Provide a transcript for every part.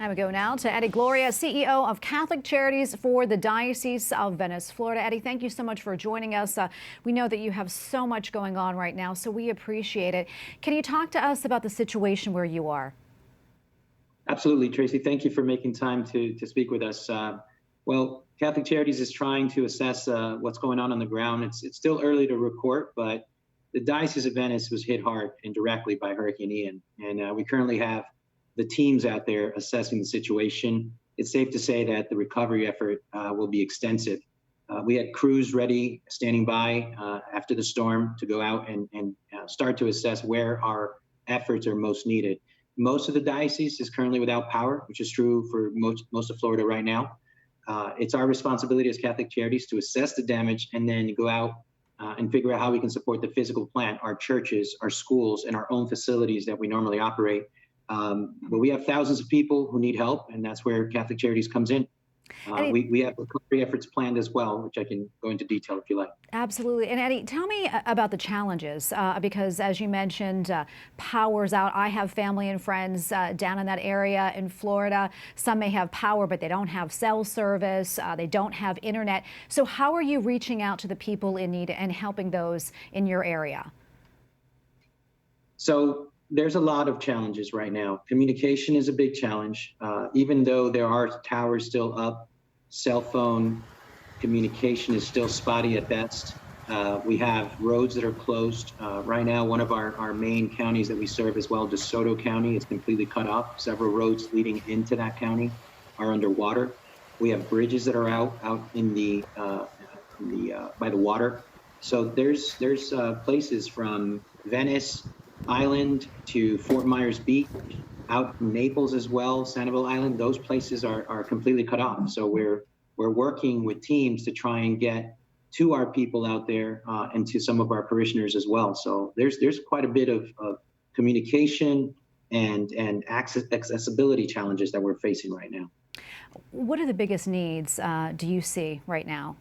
And we go now to Eddie Gloria, CEO of Catholic Charities for the Diocese of Venice, Florida. Eddie, thank you so much for joining us. We know that you have so much going on right now, so we appreciate it. Can you talk to us about the situation where you are? Absolutely, Tracy. Thank you for making time to speak with us. Well, Catholic Charities is trying to assess what's going on the ground. It's still early to report, but the Diocese of Venice was hit hard and directly by Hurricane Ian, and we currently have the teams out there assessing the situation. It's safe to say that the recovery effort will be extensive. We had crews ready, standing by after the storm to go out and start to assess where our efforts are most needed. Most of the diocese is currently without power, which is true for most of Florida right now. It's our responsibility as Catholic Charities to assess the damage and then go out and figure out how we can support the physical plant, our churches, our schools, and our own facilities that we normally operate. But we have thousands of people who need help, and that's where Catholic Charities comes in. We have recovery efforts planned as well, which I can go into detail if you like. Absolutely. And Eddie, tell me about the challenges, because as you mentioned, power's out. I have family and friends down in that area in Florida. Some may have power, but they don't have cell service. They don't have internet. So how are you reaching out to the people in need and helping those in your area? So there's a lot of challenges right now. Communication is a big challenge. Even though there are towers still up, cell phone communication is still spotty at best. We have roads that are closed. Right now, one of our main counties that we serve as well, DeSoto County, is completely cut off. Several roads leading into that county are underwater. We have bridges that are out in by the water. So there's places from Venice Island to Fort Myers Beach, out in Naples as well, Sanibel Island. Those places are completely cut off. So we're working with teams to try and get to our people out there and to some of our parishioners as well. So there's quite a bit of communication and accessibility challenges that we're facing right now. What are the biggest needs do you see right now?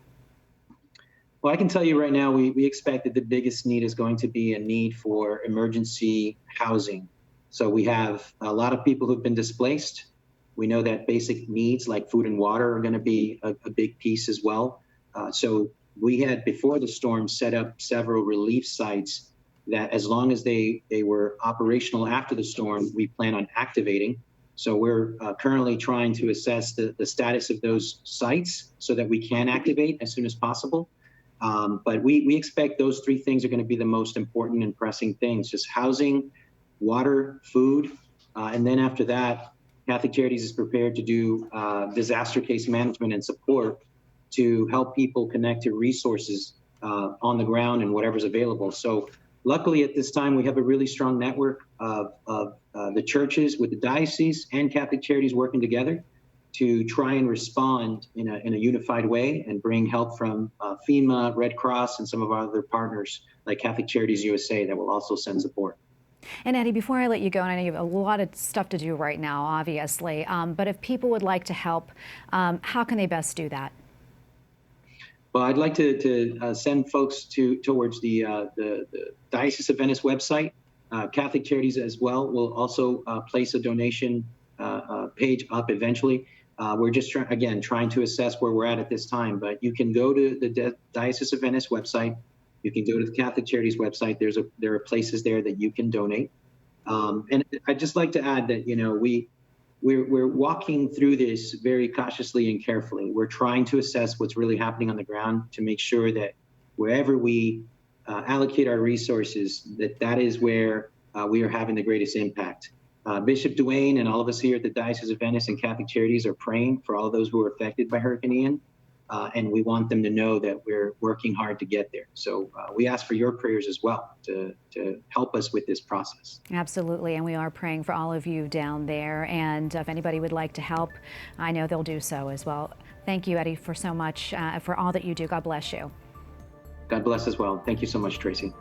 Well, I can tell you right now, we expect that the biggest need is going to be a need for emergency housing. So we have a lot of people who've been displaced. We know that basic needs like food and water are going to be a big piece as well. So we had, before the storm, set up several relief sites that, as long as they were operational after the storm, we plan on activating. So we're currently trying to assess the status of those sites so that we can activate as soon as possible. But we expect those three things are going to be the most important and pressing things: just housing, water, food, and then after that, Catholic Charities is prepared to do disaster case management and support to help people connect to resources on the ground and whatever's available. So luckily at this time, we have a really strong network of the churches with the diocese and Catholic Charities working together to try and respond in a unified way and bring help from FEMA, Red Cross, and some of our other partners like Catholic Charities USA that will also send support. And Eddie, before I let you go, and I know you have a lot of stuff to do right now, obviously, but if people would like to help, how can they best do that? Well, I'd like to send folks towards the Diocese of Venice website. Catholic Charities as well will also place a donation page up eventually. We're just trying to assess where we're at this time, but you can go to the Diocese of Venice website. You can go to the Catholic Charities website. There are places there that you can donate. And I'd just like to add that, we're walking through this very cautiously and carefully. We're trying to assess what's really happening on the ground to make sure that wherever we allocate our resources, that is where we are having the greatest impact. Bishop Duane and all of us here at the Diocese of Venice and Catholic Charities are praying for all those who were affected by Hurricane Ian, and we want them to know that we're working hard to get there. So we ask for your prayers as well to help us with this process. Absolutely, and we are praying for all of you down there, and if anybody would like to help, I know they'll do so as well. Thank you, Eddie, for so much, for all that you do. God bless you. God bless as well. Thank you so much, Tracy.